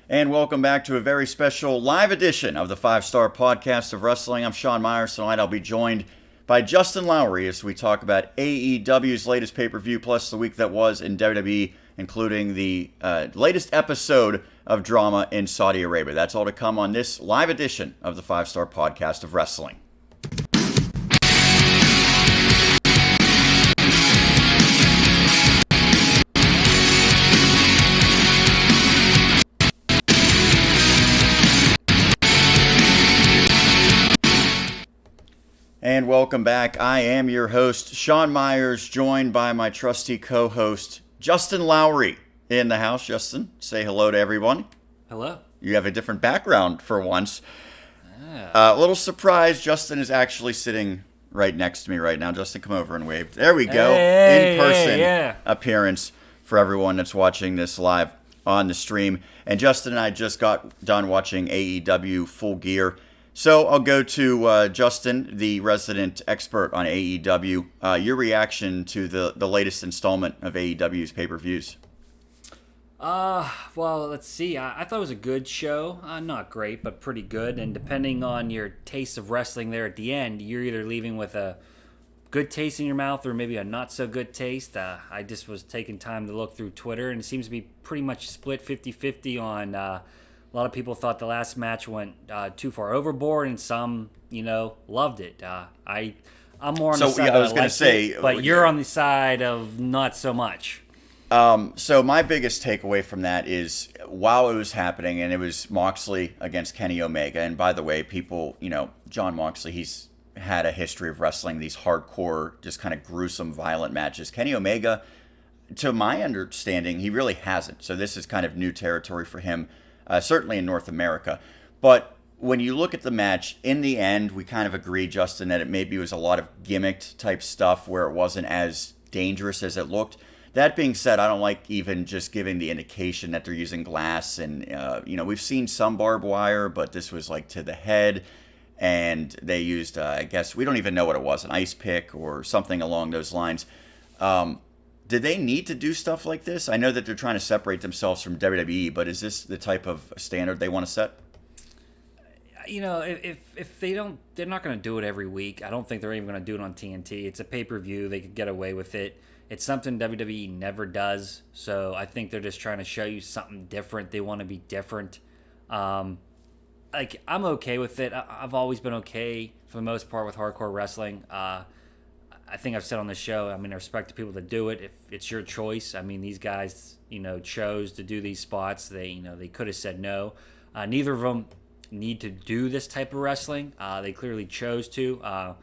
And welcome back to a very special live edition of the 5-Star Podcast of Wrestling. I'm Sean Meyers. Tonight I'll be joined by Justin Lowery as we talk about AEW's latest pay-per-view plus the week that was in WWE, including the latest episode of drama in Saudi Arabia. That's all to come on this live edition of the 5-Star Podcast of Wrestling. And welcome back. I am your host, Sean Meyers, joined by my trusty co-host, Justin Lowery, in the house. Justin, say hello to everyone. Hello. You have a different background for once. A little surprised, Justin is actually sitting right next to me right now. Justin, come over and wave. There we go. In-person appearance for everyone that's watching this live on the stream. And Justin and I just got done watching AEW Full Gear. So I'll go to Justin, the resident expert on AEW. Your reaction to the latest installment of AEW's pay-per-views? Well, let's see. I thought it was a good show. Not great, but pretty good. And depending on your taste of wrestling there at the end, you're either leaving with a good taste in your mouth or maybe a not-so-good taste. I just was taking time to look through Twitter, and it seems to be pretty much split 50-50 on... A lot of people thought the last match went too far overboard, and some, loved it. I'm more on the side I was going to say, but you're on the side of not so much. So my biggest takeaway from that is while it was happening, and it was Moxley against Kenny Omega, and by the way, people, John Moxley, he's had a history of wrestling these hardcore, just kind of gruesome, violent matches. Kenny Omega, to my understanding, he really hasn't. So this is kind of new territory for him. Certainly in North America. But when you look at the match, in the end, we kind of agree, Justin, that it maybe was a lot of gimmicked type stuff where it wasn't as dangerous as it looked. That being said, I don't like even just giving the indication that they're using glass. And, we've seen some barbed wire, but this was like to the head. And they used, I guess, we don't even know what it was, an ice pick or something along those lines. Did they need to do stuff like this? I know that they're trying to separate themselves from WWE, but is this the type of standard they want to set? If they don't, they're not going to do it every week. I don't think they're even going to do it on TNT. It's a pay-per-view. They could get away with it. It's something WWE never does. So I think they're just trying to show you something different. They want to be different. I'm okay with it. I've always been okay for the most part with hardcore wrestling. I think I've said on the show, I respect the people that do it. If it's your choice, these guys, chose to do these spots. They could have said no. Neither of them need to do this type of wrestling. They clearly chose to.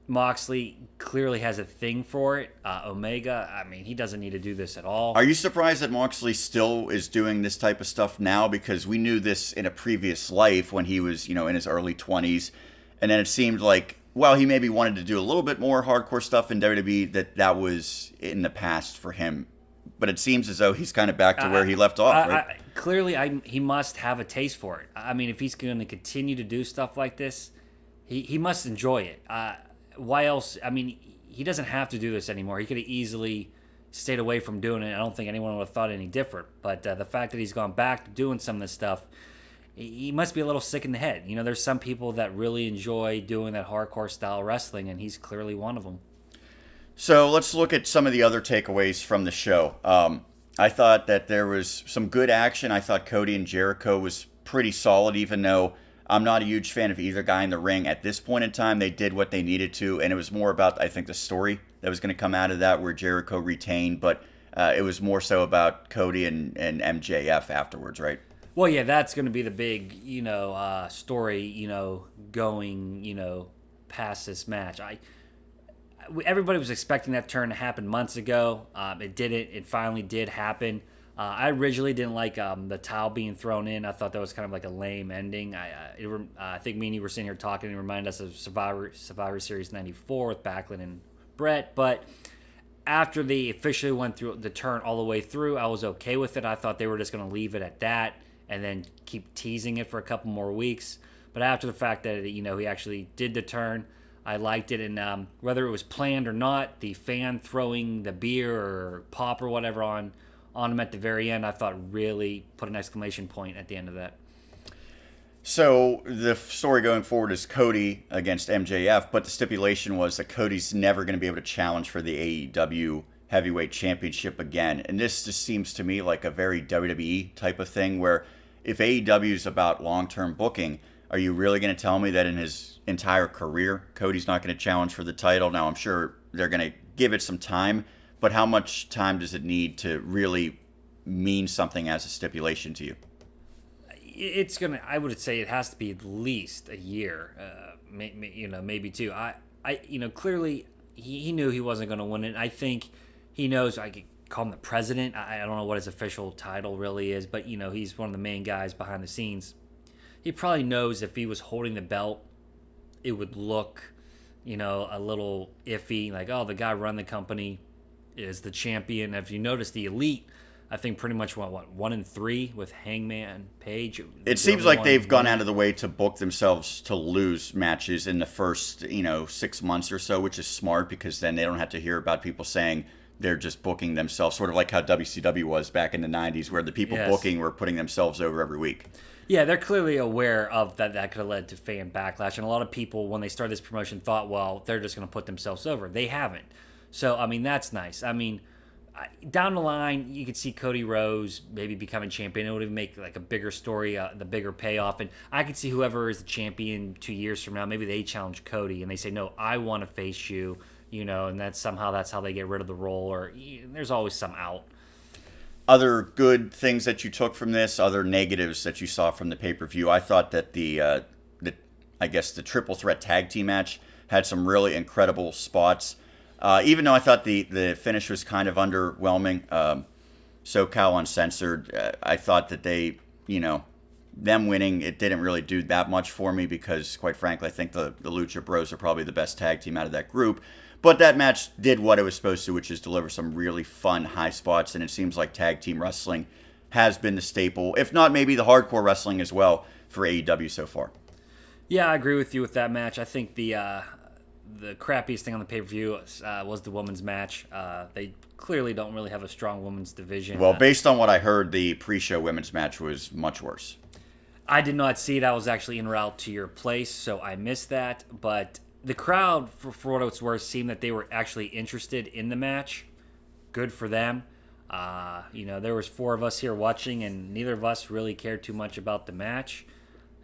Moxley clearly has a thing for it. Omega, he doesn't need to do this at all. Are you surprised that Moxley still is doing this type of stuff now? Because we knew this in a previous life when he was, in his early 20s. And then it seemed like, well, he maybe wanted to do a little bit more hardcore stuff in WWE, that was in the past for him. But it seems as though he's kind of back to where he left off, right? Clearly, he must have a taste for it. If he's going to continue to do stuff like this, he must enjoy it. Why else? He doesn't have to do this anymore. He could have easily stayed away from doing it. I don't think anyone would have thought any different. But the fact that he's gone back to doing some of this stuff, he must be a little sick in the head. There's some people that really enjoy doing that hardcore style wrestling, and he's clearly one of them. So let's look at some of the other takeaways from the show. I thought that there was some good action. I thought Cody and Jericho was pretty solid, even though I'm not a huge fan of either guy in the ring. At this point in time, they did what they needed to, and it was more about, I think, the story that was going to come out of that, where Jericho retained, but it was more so about Cody and MJF afterwards, right? Well, yeah, that's going to be the big, story, going, past this match. Everybody was expecting that turn to happen months ago. It didn't. It finally did happen. I originally didn't like the towel being thrown in. I thought that was kind of like a lame ending. I think me and you were sitting here talking and reminded us of Survivor Series 94 with Backlund and Brett. But after they officially went through the turn all the way through, I was okay with it. I thought they were just going to leave it at that and then keep teasing it for a couple more weeks. But after the fact that, he actually did the turn, I liked it. And whether it was planned or not, the fan throwing the beer or pop or whatever on on him at the very end, I thought really put an exclamation point at the end of that. So the story going forward is Cody against MJF, but the stipulation was that Cody's never going to be able to challenge for the AEW Heavyweight Championship again. And this just seems to me like a very WWE type of thing where if AEW is about long-term booking, are you really going to tell me that in his entire career, Cody's not going to challenge for the title? Now, I'm sure they're going to give it some time, but how much time does it need to really mean something as a stipulation to you? I would say it has to be at least a year, maybe two. Clearly he knew he wasn't going to win it. I think he knows. I could call him the president. I don't know what his official title really is, but he's one of the main guys behind the scenes. He probably knows if he was holding the belt, it would look, a little iffy. Like, oh, the guy running the company is the champion. If you notice, the Elite, I think pretty much went 1-3 with Hangman Page. It seems like they've gone out of the way to book themselves to lose matches in the first 6 months or so, which is smart because then they don't have to hear about people saying they're just booking themselves, sort of like how WCW was back in the 90s, where the people booking were putting themselves over every week. Yeah, they're clearly aware of that. That could have led to fan backlash, and a lot of people, when they started this promotion, thought, well, they're just going to put themselves over. They haven't. So, that's nice. Down the line, you could see Cody Rhodes maybe becoming champion. It would even make like a bigger story, the bigger payoff. And I could see whoever is the champion 2 years from now, maybe they challenge Cody and they say, no, I want to face you, and that's how they get rid of the role. Or there's always some out. Other good things that you took from this, other negatives that you saw from the pay-per-view. I thought that the triple threat tag team match had some really incredible spots. Even though I thought the finish was kind of underwhelming, SoCal Uncensored, I thought that they, them winning, it didn't really do that much for me because, quite frankly, I think the Lucha Bros are probably the best tag team out of that group. But that match did what it was supposed to, which is deliver some really fun high spots, and it seems like tag team wrestling has been the staple, if not maybe the hardcore wrestling as well, for AEW so far. Yeah, I agree with you with that match. I think the crappiest thing on the pay-per-view was the women's match. They clearly don't really have a strong women's division. Well, based on what I heard, the pre-show women's match was much worse. I did not see it. I was actually en route to your place, so I missed that. But the crowd, for what it's worth, seemed that they were actually interested in the match. Good for them. There was 4 of us here watching, and neither of us really cared too much about the match.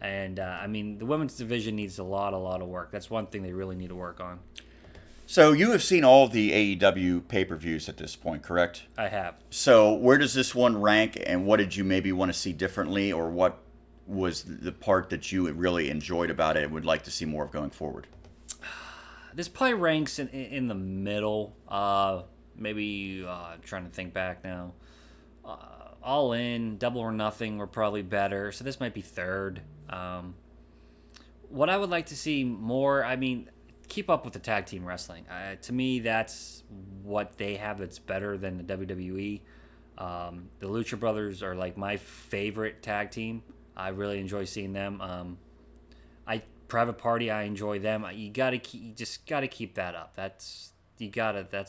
And, the women's division needs a lot of work. That's one thing they really need to work on. So you have seen all the AEW pay-per-views at this point, correct? I have. So where does this one rank, and what did you maybe want to see differently, or what was the part that you really enjoyed about it and would like to see more of going forward? This probably ranks in the middle. Maybe trying to think back now. All In, Double or Nothing were probably better, so this might be third. What I would like to see more, keep up with the tag team wrestling. To me, that's what they have that's better than the WWE. The Lucha Brothers are like my favorite tag team. I really enjoy seeing them. Private Party, I enjoy them. You just gotta keep that up. That's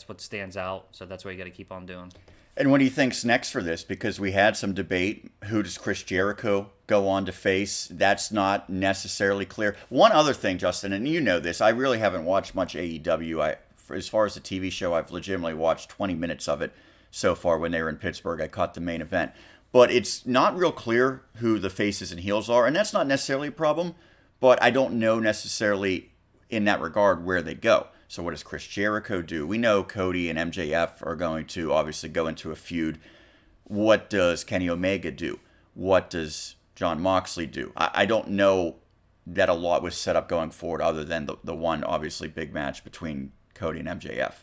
what stands out. So that's what you gotta keep on doing. And what do you think's next for this? Because we had some debate. Who does Chris Jericho go on to face? That's not necessarily clear. One other thing, Justin, and you know this, I really haven't watched much AEW. As far as the TV show, I've legitimately watched 20 minutes of it so far when they were in Pittsburgh. I caught the main event. But it's not real clear who the faces and heels are, and that's not necessarily a problem, but I don't know necessarily in that regard where they go. So what does Chris Jericho do? We know Cody and MJF are going to obviously go into a feud. What does Kenny Omega do? What does Jon Moxley do? I don't know that a lot was set up going forward other than the one obviously big match between Cody and MJF.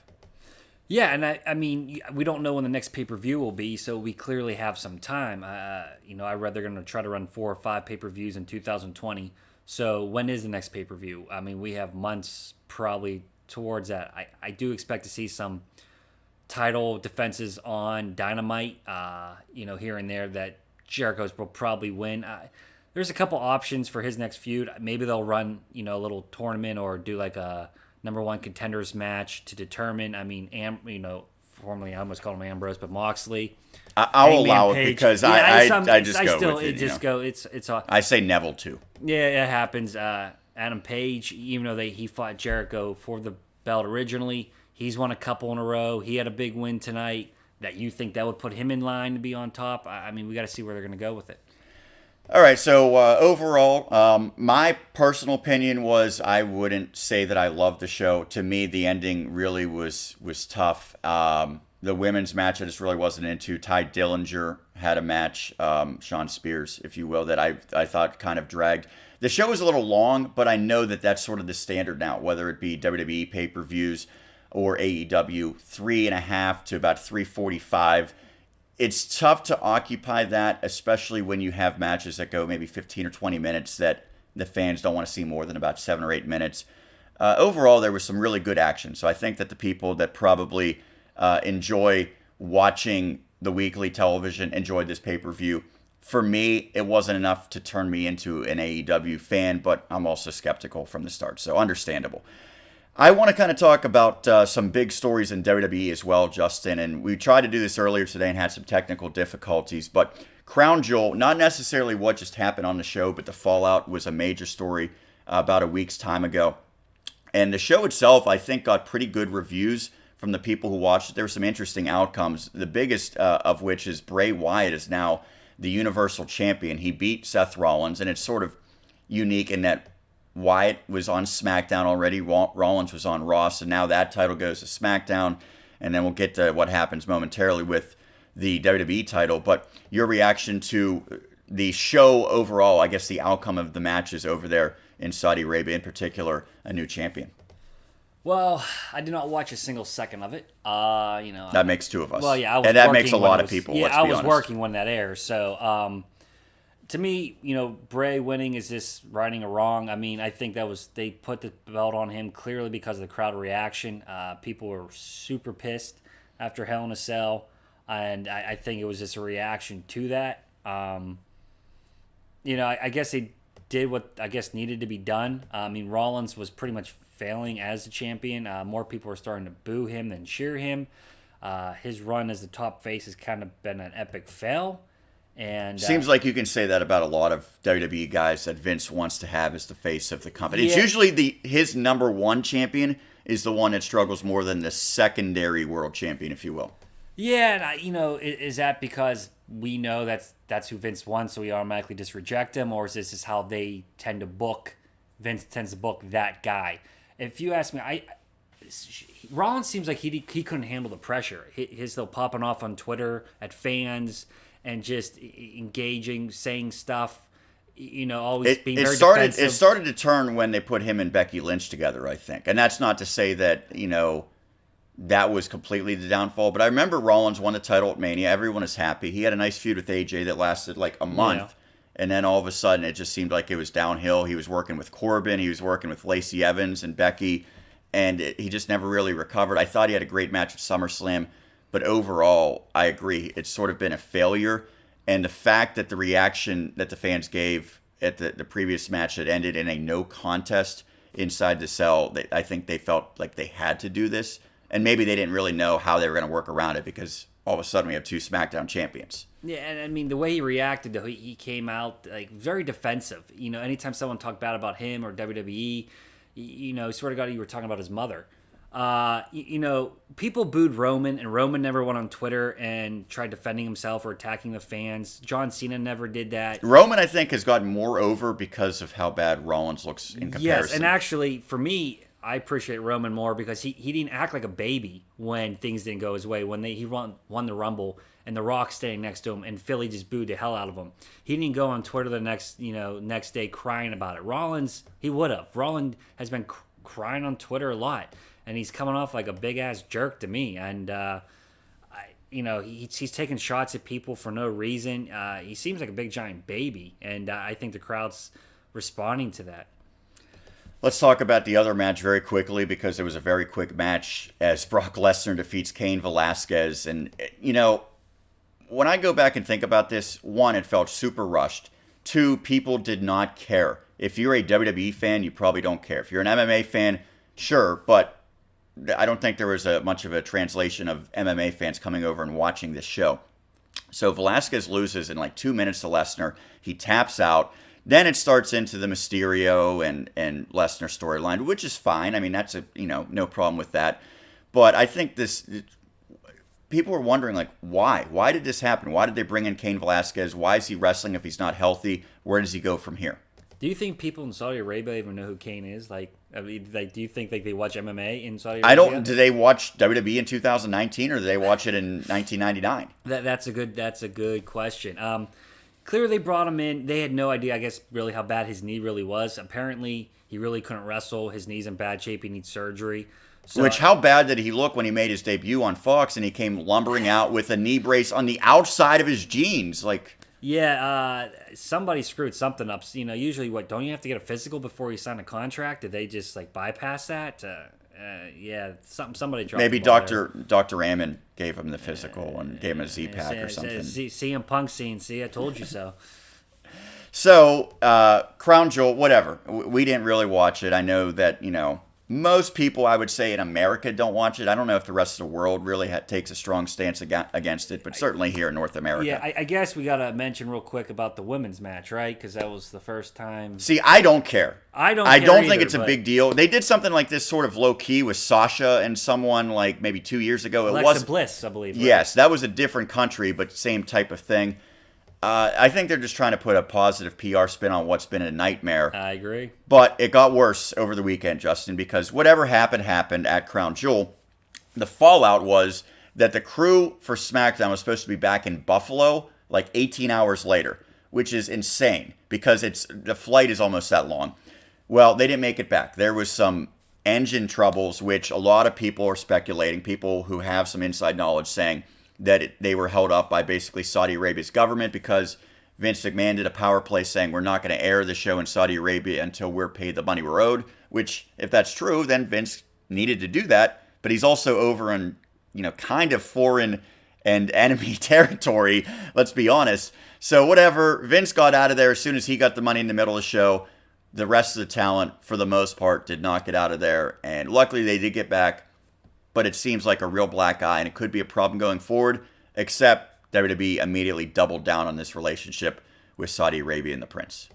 Yeah, and we don't know when the next pay-per-view will be, so we clearly have some time. I read they're going to try to run 4 or 5 pay-per-views in 2020. So when is the next pay-per-view? We have months probably towards that. I do expect to see some title defenses on Dynamite, here and there that Jericho's will probably win. There's a couple options for his next feud. Maybe they'll run, a little tournament or do like a number 1 contenders match to determine. formerly I almost called him Ambrose, but Moxley. I'll allow it because I just go with it. It's I say Neville too. Yeah, it happens. Adam Page, even though he fought Jericho for the belt originally, he's won a couple in a row. He had a big win tonight. That you think that would put him in line to be on top? I mean, we got to see where they're going to go with it. All right, so overall, my personal opinion was I wouldn't say that I loved the show. To me, the ending really was tough. The women's match I just really wasn't into. Ty Dillinger had a match, Sean Spears, if you will, that I thought kind of dragged. The show was a little long, but I know that that's sort of the standard now, whether it be WWE pay-per-views or AEW, 3.5 to about 3:45. It's tough to occupy that, especially when you have matches that go maybe 15 or 20 minutes that the fans don't want to see more than about 7 or 8 minutes. Overall, there was some really good action. So I think that the people that probably enjoy watching the weekly television enjoyed this pay-per-view. For me, it wasn't enough to turn me into an AEW fan, but I'm also skeptical from the start, so understandable. I want to kind of talk about some big stories in WWE as well, Justin, and we tried to do this earlier today and had some technical difficulties, but Crown Jewel, not necessarily what just happened on the show, but the fallout was a major story about a week's time ago. And the show itself, I think, got pretty good reviews from the people who watched it. There were some interesting outcomes, the biggest of which is Bray Wyatt is now the Universal Champion. He beat Seth Rollins, and it's sort of unique in that Wyatt was on SmackDown already. Rollins was on Raw, so now that title goes to SmackDown, and then we'll get to what happens momentarily with the WWE title. But your reaction to the show overall, I guess the outcome of the matches over there in Saudi Arabia, in particular, a new champion. Well, I did not watch a single second of it. That makes two of us. Well, yeah, I was and that working makes a lot of people. Yeah, let's I be was honest. working when that airs, so. To me, Bray winning is just righting a wrong. I mean, I think they put the belt on him clearly because of the crowd reaction. People were super pissed after Hell in a Cell, and I think it was just a reaction to that. I guess they did what I guess needed to be done. I mean, Rollins was pretty much failing as the champion. More people were starting to boo him than cheer him. His run as the top face has kind of been an epic fail. And seems like you can say that about a lot of WWE guys that Vince wants to have as the face of the company. Yeah. It's usually his number one champion is the one that struggles more than the secondary world champion, if you will. Yeah, and is that because we know that's who Vince wants, so we automatically just reject him, or is this just how they tend to book? Vince tends to book that guy. If you ask me, Rollins seems like he couldn't handle the pressure. He's still popping off on Twitter at fans and just engaging, saying stuff, always being very defensive. It started to turn when they put him and Becky Lynch together, I think. And that's not to say that, that was completely the downfall. But I remember Rollins won the title at Mania. Everyone is happy. He had a nice feud with AJ that lasted like a month. Yeah. And then all of a sudden, it just seemed like it was downhill. He was working with Corbin. He was working with Lacey Evans and Becky. And he just never really recovered. I thought he had a great match at SummerSlam. But overall, I agree. It's sort of been a failure. And the fact that the reaction that the fans gave at the previous match that ended in a no contest inside the cell, I think they felt like they had to do this. And maybe they didn't really know how they were going to work around it because all of a sudden we have two SmackDown champions. Yeah, and I mean, the way he reacted, though, he came out like very defensive. Anytime someone talked bad about him or WWE, swear to God, you were talking about his mother. People booed Roman, and Roman never went on Twitter and tried defending himself or attacking the fans. John Cena never did that. Roman, I think, has gotten more over because of how bad Rollins looks in comparison. Yes, and actually, for me, I appreciate Roman more because he didn't act like a baby when things didn't go his way. When he won the Rumble and The Rock standing next to him and Philly just booed the hell out of him. He didn't go on Twitter the next day crying about it. Rollins, he would have. Rollins has been crying on Twitter a lot. And he's coming off like a big-ass jerk to me. And, he's taking shots at people for no reason. He seems like a big, giant baby. And I think the crowd's responding to that. Let's talk about the other match very quickly because it was a very quick match as Brock Lesnar defeats Cain Velasquez. And, when I go back and think about this, one, it felt super rushed. Two, people did not care. If you're a WWE fan, you probably don't care. If you're an MMA fan, sure, but I don't think there was much of a translation of MMA fans coming over and watching this show. So Velasquez loses in like 2 minutes to Lesnar. He taps out. Then it starts into the Mysterio and Lesnar storyline, which is fine. I mean, that's no problem with that. But I think people are wondering, like, why? Why did this happen? Why did they bring in Cain Velasquez? Why is he wrestling if he's not healthy? Where does he go from here? Do you think people in Saudi Arabia even know who Cain is? Like, I mean, do you think they watch MMA in Saudi Arabia? Do they watch WWE in 2019 or do they watch it in 1999? That's a good question. Clearly, they brought him in. They had no idea, I guess, really how bad his knee really was. Apparently, he really couldn't wrestle. His knee's in bad shape. He needs surgery. So, how bad did he look when he made his debut on Fox and he came lumbering out with a knee brace on the outside of his jeans? Like, yeah, somebody screwed something up. Usually, don't you have to get a physical before you sign a contract? Did they just bypass that? Yeah, somebody dropped. Maybe Dr. Ammon gave him the physical and gave him a Z-Pack or something. CM Punk scene. See, I told you so. So, Crown Jewel, whatever. We didn't really watch it. I know that, most people, I would say, in America don't watch it. I don't know if the rest of the world really takes a strong stance against it, but certainly here in North America. Yeah, I guess we got to mention real quick about the women's match, right? Because that was the first time. See, I don't care. I don't think it's a big deal. They did something like this sort of low-key with Sasha and someone like maybe 2 years ago. Alexa Bliss, I believe. Right? Yes, that was a different country, but same type of thing. I think they're just trying to put a positive PR spin on what's been a nightmare. I agree. But it got worse over the weekend, Justin, because whatever happened at Crown Jewel. The fallout was that the crew for SmackDown was supposed to be back in Buffalo like 18 hours later, which is insane because the flight is almost that long. Well, they didn't make it back. There was some engine troubles, which a lot of people are speculating, people who have some inside knowledge saying that they were held up by basically Saudi Arabia's government because Vince McMahon did a power play saying we're not going to air the show in Saudi Arabia until we're paid the money we're owed, which, if that's true, then Vince needed to do that. But he's also over in, kind of foreign and enemy territory, let's be honest. So whatever, Vince got out of there as soon as he got the money in the middle of the show. The rest of the talent, for the most part, did not get out of there. And luckily they did get back. But it seems like a real black eye, and it could be a problem going forward, except WWE immediately doubled down on this relationship with Saudi Arabia and the Prince.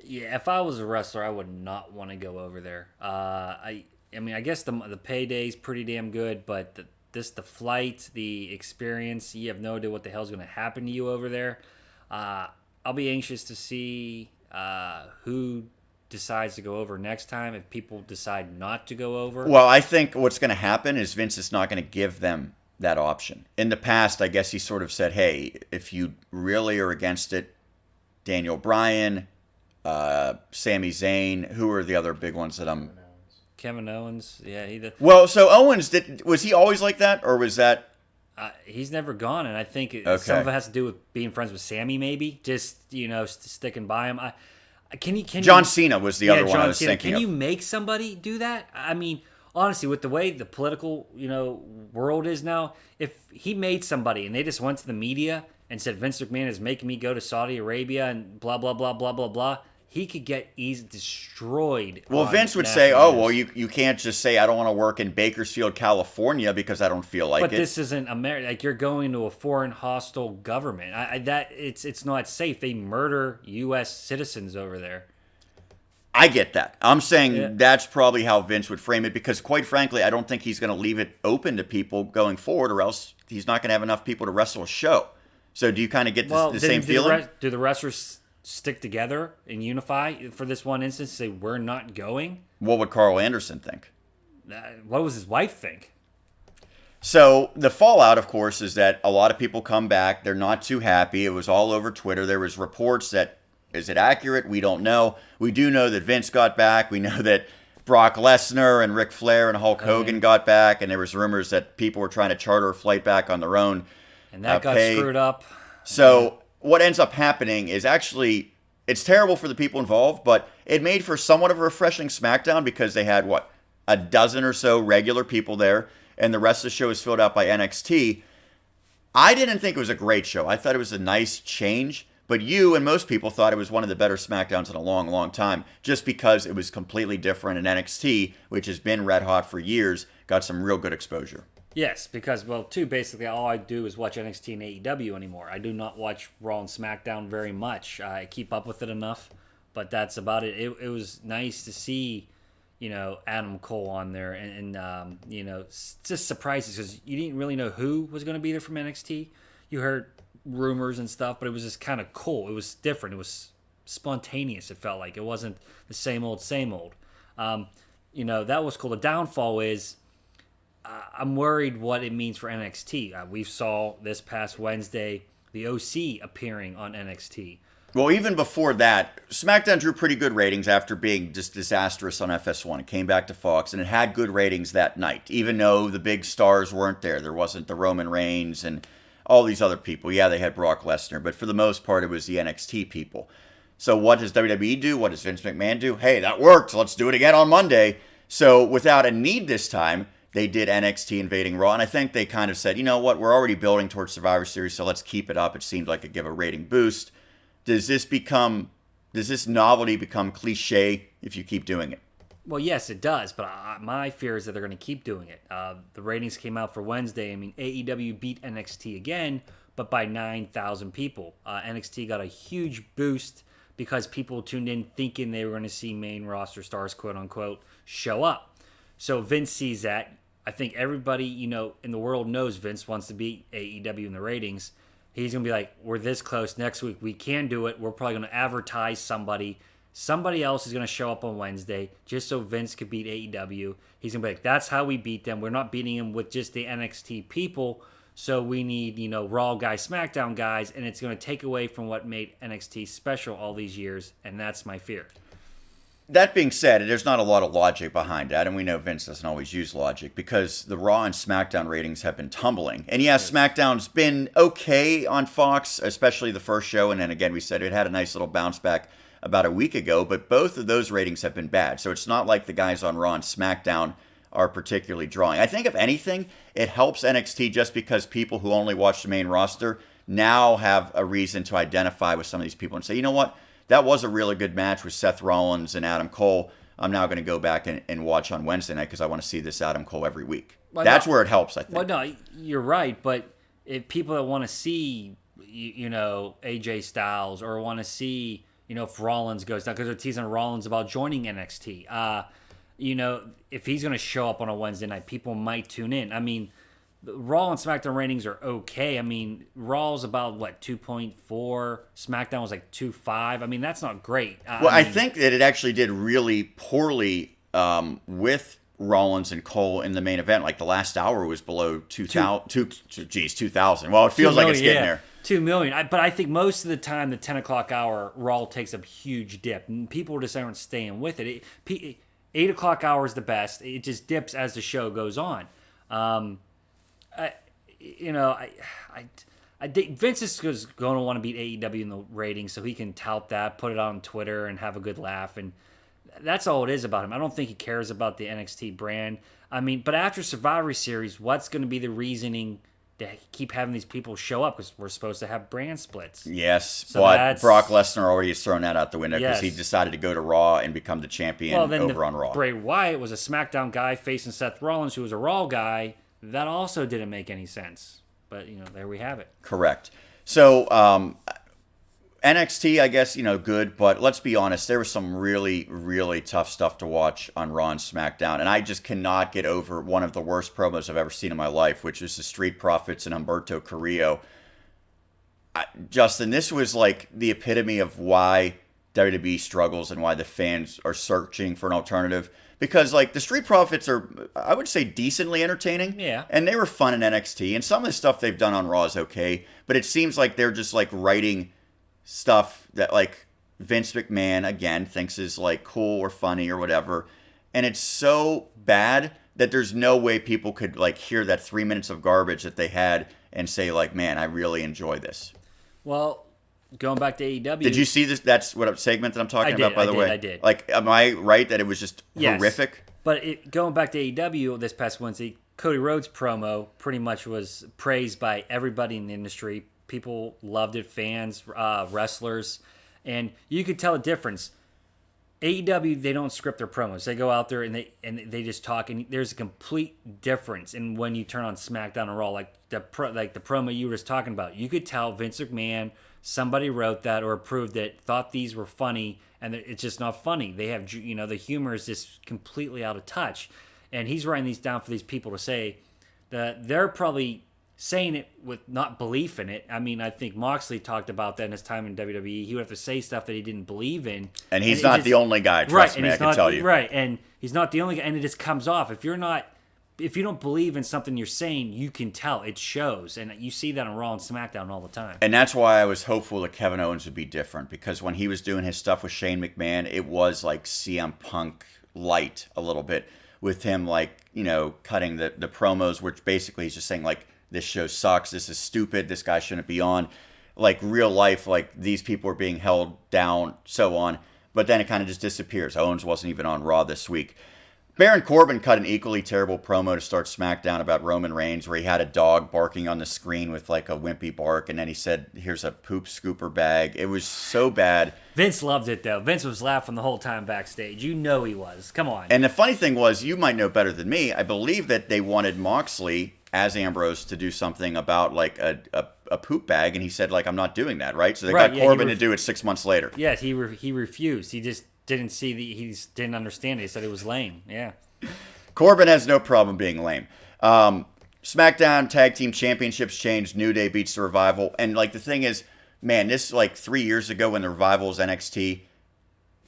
Yeah, if I was a wrestler, I would not want to go over there. I guess the payday's pretty damn good, but the flight, the experience, you have no idea what the hell's going to happen to you over there. I'll be anxious to see who decides to go over next time if people decide not to go over. Well, I think what's going to happen is Vince is not going to give them that option. In the past, I guess he sort of said, hey, if you really are against it, Daniel Bryan, Sami Zayn, who are the other big ones that I'm... Kevin Owens, yeah. Well, so Owens, was he always like that, or was that... He's never gone, and I think some of it has to do with being friends with Sammy, maybe. Just, sticking by him. John Cena was the other one I was thinking of. Can you make somebody do that? I mean, honestly, with the way the political, world is now, if he made somebody and they just went to the media and said Vince McMahon is making me go to Saudi Arabia and blah blah blah blah blah blah, he could get destroyed. Well, Vince would say, "Oh, well, you can't just say I don't want to work in Bakersfield, California because I don't feel like it." But this isn't America. Like, you're going to a foreign hostile government. It's not safe. They murder U.S. citizens over there. I get that. I'm saying that's probably how Vince would frame it because, quite frankly, I don't think he's going to leave it open to people going forward, or else he's not going to have enough people to wrestle a show. So, do you kind of get the same feeling? Do the wrestlers stick together and unify for this one instance? Say we're not going. What would Carl Anderson think? What was his wife think? So the fallout, of course, is that a lot of people come back. They're not too happy. It was all over Twitter. There was reports that, is it accurate? We don't know. We do know that Vince got back. We know that Brock Lesnar and Ric Flair and Hulk Hogan got back. And there was rumors that people were trying to charter a flight back on their own. And that got screwed up. So what ends up happening is actually, it's terrible for the people involved, but it made for somewhat of a refreshing SmackDown because they had, a dozen or so regular people there, and the rest of the show is filled out by NXT. I didn't think it was a great show. I thought it was a nice change, but you and most people thought it was one of the better SmackDowns in a long, long time, just because it was completely different, and NXT, which has been red hot for years, got some real good exposure. Yes, because, well, too, basically all I do is watch NXT and AEW anymore. I do not watch Raw and SmackDown very much. I keep up with it enough, but that's about it. It was nice to see, Adam Cole on there, and just surprises, because you didn't really know who was going to be there from NXT. You heard rumors and stuff, but it was just kind of cool. It was different. It was spontaneous, it felt like. It wasn't the same old, same old. That was cool. The downfall is, I'm worried what it means for NXT. We saw this past Wednesday the OC appearing on NXT. Well, even before that, SmackDown drew pretty good ratings after being just disastrous on FS1. It came back to Fox, and it had good ratings that night, even though the big stars weren't there. There wasn't the Roman Reigns and all these other people. Yeah, they had Brock Lesnar, but for the most part, it was the NXT people. So what does WWE do? What does Vince McMahon do? Hey, that worked. Let's do it again on Monday. So without a need this time, they did NXT invading Raw, and I think they kind of said, you know what, we're already building towards Survivor Series, so let's keep it up. It seemed like it give a rating boost. Does this novelty become cliche if you keep doing it? Well, yes, it does, but my fear is that they're going to keep doing it. The ratings came out for Wednesday. I mean, AEW beat NXT again, but by 9,000 people. NXT got a huge boost because people tuned in thinking they were going to see main roster stars, quote unquote, show up. So Vince sees that. I think everybody, in the world knows Vince wants to beat AEW in the ratings. He's going to be like, we're this close next week. We can do it. We're probably going to advertise somebody. Somebody else is going to show up on Wednesday just so Vince could beat AEW. He's going to be like, that's how we beat them. We're not beating them with just the NXT people. So we need, Raw guys, SmackDown guys. And it's going to take away from what made NXT special all these years. And that's my fear. That being said, there's not a lot of logic behind that, and we know Vince doesn't always use logic because the Raw and SmackDown ratings have been tumbling. And yes, SmackDown's been okay on Fox, especially the first show, and then again, we said it had a nice little bounce back about a week ago, but both of those ratings have been bad. So it's not like the guys on Raw and SmackDown are particularly drawing. I think, if anything, it helps NXT just because people who only watch the main roster now have a reason to identify with some of these people and say, you know what? That was a really good match with Seth Rollins and Adam Cole. I'm now going to go back and watch on Wednesday night because I want to see this Adam Cole every week. Well, that's where it helps, I think. Well, no, you're right. But if people that want to see, AJ Styles or want to see, if Rollins goes down, because they're teasing Rollins about joining NXT, if he's going to show up on a Wednesday night, people might tune in. I mean, the Raw and SmackDown ratings are okay. I mean, Raw's about, 2.4. SmackDown was 2.5. I mean, that's not great. I think that it actually did really poorly with Rollins and Cole in the main event. Like, the last hour was below 2,000. Well, it feels like it's getting there. 2 million. But I think most of the time, the 10 o'clock hour, Raw takes a huge dip. And people just aren't staying with it. 8 o'clock hour is the best. It just dips as the show goes on. I think Vince is going to want to beat AEW in the ratings so he can tout that, put it on Twitter, and have a good laugh. And that's all it is about him. I don't think he cares about the NXT brand. I mean, but after Survivor Series, what's going to be the reasoning to keep having these people show up? Because we're supposed to have brand splits. Yes, so but Brock Lesnar already has thrown that out the window because he decided to go to Raw and become the champion over on Raw. Bray Wyatt was a SmackDown guy facing Seth Rollins, who was a Raw guy. That also didn't make any sense. But, there we have it. Correct. So, NXT, I guess, good. But let's be honest, there was some really, really tough stuff to watch on Raw and SmackDown. And I just cannot get over one of the worst promos I've ever seen in my life, which is the Street Profits and Humberto Carrillo. Justin, this was like the epitome of why WWE struggles and why the fans are searching for an alternative. Because, the Street Profits are, I would say, decently entertaining. Yeah. And they were fun in NXT. And some of the stuff they've done on Raw is okay. But it seems like they're just, writing stuff that, Vince McMahon, again, thinks is, cool or funny or whatever. And it's so bad that there's no way people could, hear that 3 minutes of garbage that they had and say, man, I really enjoy this. Well, going back to AEW. Did you see this? That's what segment that I'm talking about, by the way? I did. Am I right that it was just horrific? But going back to AEW this past Wednesday, Cody Rhodes' promo pretty much was praised by everybody in the industry. People loved it, fans, wrestlers. And you could tell a difference. AEW, they don't script their promos. They go out there and they just talk, and there's a complete difference in when you turn on SmackDown and Raw. Like the promo you were just talking about, you could tell Vince McMahon, somebody wrote that or approved it, thought these were funny, and it's just not funny. They have, the humor is just completely out of touch, and he's writing these down for these people to say that they're probably saying it with not belief in it. I mean, I think Moxley talked about that in his time in WWE. He would have to say stuff that he didn't believe in. And he's not the only guy, trust me, I can tell you. Right, and he's not the only guy, and it just comes off. If you don't believe in something you're saying, you can tell. It shows, and you see that on Raw and SmackDown all the time. And that's why I was hopeful that Kevin Owens would be different, because when he was doing his stuff with Shane McMahon, it was like CM Punk light a little bit, with him cutting the promos, which basically he's just saying like, this show sucks, this is stupid, this guy shouldn't be on. Like real life, like these people are being held down, so on. But then it kind of just disappears. Owens wasn't even on Raw this week. Baron Corbin cut an equally terrible promo to start SmackDown about Roman Reigns, where he had a dog barking on the screen with like a wimpy bark, and then he said, here's a poop scooper bag. It was so bad. Vince loved it, though. Vince was laughing the whole time backstage. You know he was. Come on. And the funny thing was, you might know better than me, I believe that they wanted Moxley as Ambrose to do something about like a poop bag, and he said like, I'm not doing that, right? So they got Corbin to do it 6 months later. Yeah, he refused. He just didn't see he didn't understand it. He said it was lame. Yeah. Corbin has no problem being lame. SmackDown Tag Team Championships changed. New Day beats the Revival. And like the thing is, man, this like 3 years ago when the Revival was NXT,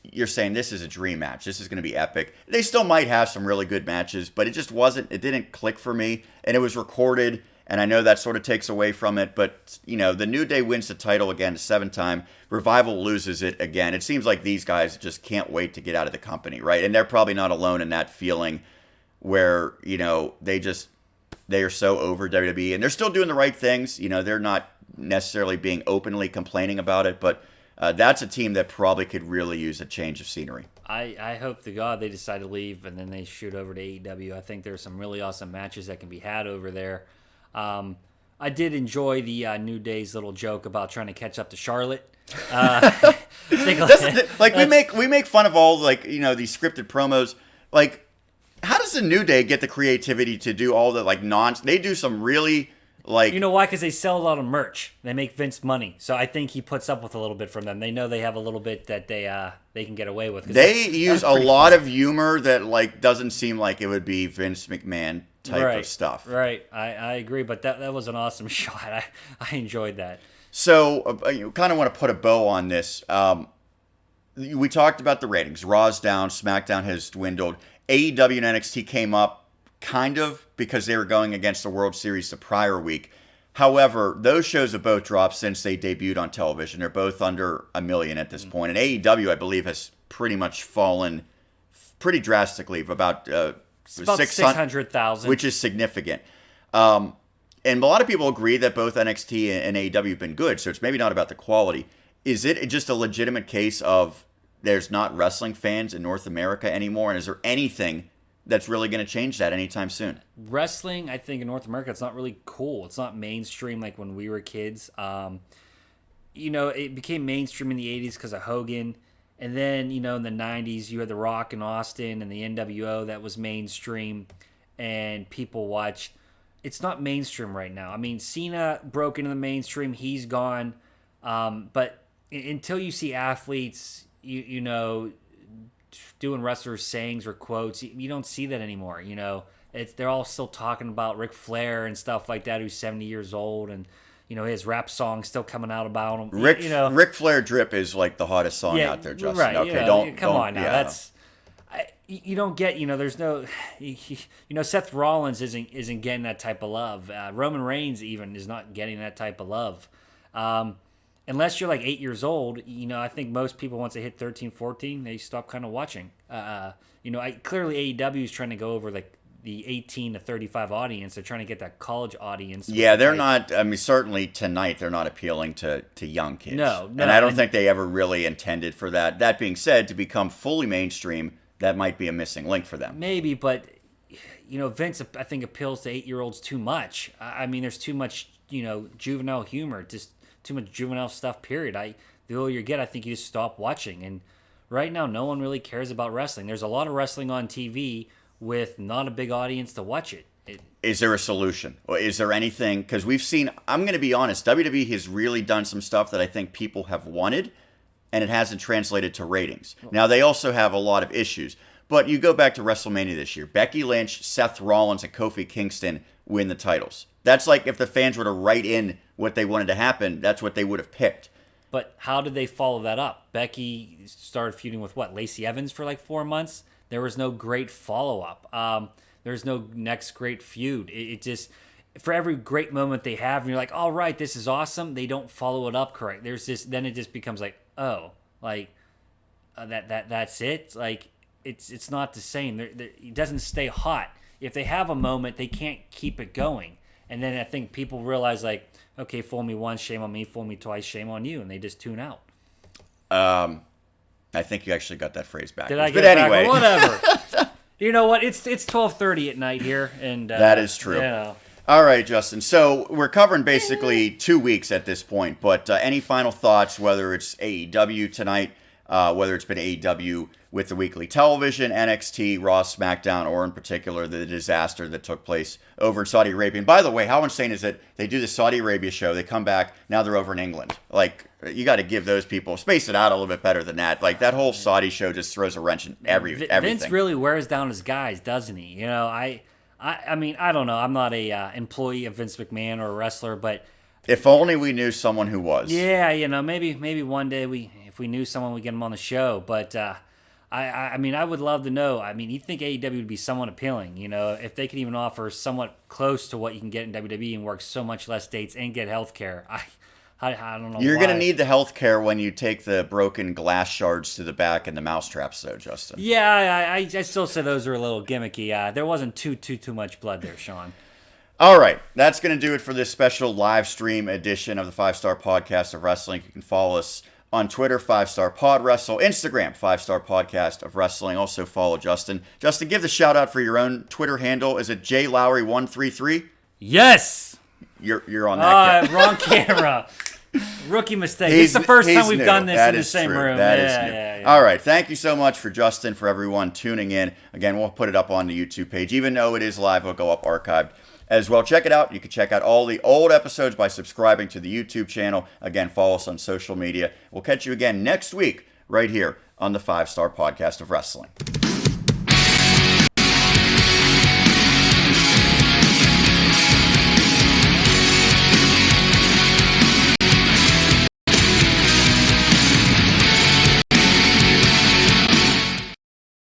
you're saying this is a dream match. This is going to be epic. They still might have some really good matches, but it just wasn't. It didn't click for me. And it was recorded, and I know that sort of takes away from it. But, the New Day wins the title again, 7th time. Revival loses it again. It seems like these guys just can't wait to get out of the company, right? And they're probably not alone in that feeling where, they are so over WWE. And they're still doing the right things. They're not necessarily being openly complaining about it, but that's a team that probably could really use a change of scenery. I hope to God they decide to leave and then they shoot over to AEW. I think there's some really awesome matches that can be had over there. I did enjoy the New Day's little joke about trying to catch up to Charlotte. We make fun of all these scripted promos. Like, how does the New Day get the creativity to do all the They do some really. You know why? Because they sell a lot of merch. They make Vince money. So I think he puts up with a little bit from them. They know they have a little bit that they can get away with. They use a lot of humor that doesn't seem like it would be Vince McMahon type of stuff. Right. I agree. But that was an awesome shot. I enjoyed that. So you kind of want to put a bow on this. We talked about the ratings. Raw's down. SmackDown has dwindled. AEW and NXT came up kind of because they were going against the World Series the prior week. However, those shows have both dropped since they debuted on television. They're both under 1 million at this point. And AEW, I believe, has pretty much fallen pretty drastically, about 600,000, which is significant. And a lot of people agree that both NXT and AEW have been good, so it's maybe not about the quality. Is it just a legitimate case of there's not wrestling fans in North America anymore? And is there anything that's really going to change that anytime soon? Wrestling, I think in North America, it's not really cool. It's not mainstream like when we were kids. It became mainstream in the 80s because of Hogan. And then, in the 90s, you had The Rock and Austin and the NWO that was mainstream. And people watched. It's not mainstream right now. I mean, Cena broke into the mainstream. He's gone. But until you see athletes, doing wrestlers' sayings or quotes, you don't see that anymore. They're all still talking about Ric Flair and stuff like that, who's 70 years old, and his rap song's still coming out about him. Ric Flair drip is like the hottest song out there, Justin. Right? Okay, come on now. You don't get. There's no. Seth Rollins isn't getting that type of love. Roman Reigns even is not getting that type of love. Unless you're like 8 years old, I think most people, once they hit 13, 14, they stop kind of watching. Clearly AEW is trying to go over like the 18 to 35 audience. They're trying to get that college audience. Yeah, they're not. I mean, certainly tonight they're not appealing to young kids. No, and I don't think they ever really intended for that. That being said, to become fully mainstream, that might be a missing link for them. Maybe, but Vince, I think, appeals to 8-year-olds too much. I mean, there's too much juvenile humor, just too much juvenile stuff, period. The older you get, I think you just stop watching. And right now no one really cares about wrestling. There's a lot of wrestling on TV with not a big audience to watch it. Is there a solution? Or is there anything? Because we've seen, I'm going to be honest, WWE has really done some stuff that I think people have wanted, and it hasn't translated to ratings. Now, they also have a lot of issues. But you go back to WrestleMania this year. Becky Lynch, Seth Rollins, and Kofi Kingston win the titles. That's like if the fans were to write in what they wanted to happen, that's what they would have picked. But how did they follow that up? Becky started feuding with, Lacey Evans for like 4 months? There was no great follow-up. There's no next great feud. It just, for every great moment they have, and you're like, all right, this is awesome, they don't follow it up correct. Then it just becomes like, oh, like, that's it? Like, it's not the same. It doesn't stay hot. If they have a moment, they can't keep it going. And then I think people realize, like, okay, fool me once, shame on me. Fool me twice, shame on you. And they just tune out. I think you actually got that phrase back. Did I it get it anyway. back? Whatever. You know what? It's 12:30 at night here. And that is true. You know. All right, Justin. So we're covering basically 2 weeks at this point. But any final thoughts, whether it's AEW tonight, whether it's been AEW with the weekly television, NXT, Raw, SmackDown, or in particular the disaster that took place over in Saudi Arabia. And by the way, how insane is it? They do the Saudi Arabia show, they come back, now they're over in England. Like, you got to give those people, space it out a little bit better than that. Like, that whole Saudi show just throws a wrench in everything. Vince really wears down his guys, doesn't he? You know, I mean, I don't know. I'm not a employee of Vince McMahon or a wrestler, but if only we knew someone who was. Yeah, you know, maybe one day if we knew someone, we'd get him on the show. But I mean, I would love to know. I mean, you'd think AEW would be somewhat appealing, you know, if they could even offer somewhat close to what you can get in WWE and work so much less dates and get health care. I don't know. You're going to need the health care when you take the broken glass shards to the back and the mousetraps, though, Justin. Yeah, I still say those are a little gimmicky. There wasn't too much blood there, Sean. All right, that's going to do it for this special live stream edition of the 5-Star Podcast of Wrestling. You can follow us on Twitter, 5-Star Pod Wrestle, Instagram, 5-Star Podcast of Wrestling. Also follow Justin. Justin, give the shout out for your own Twitter handle. Is it JLowery133? Yes. You're on that. Wrong camera. Rookie mistake. It's the first time we've done this in the same room. That is new. Yeah. All right. Thank you so much for Justin, for everyone tuning in. Again, we'll put it up on the YouTube page. Even though it is live, it'll go up archived as well. Check it out. You can check out all the old episodes by subscribing to the YouTube channel. Again, follow us on social media. We'll catch you again next week right here on the 5-Star Podcast of Wrestling.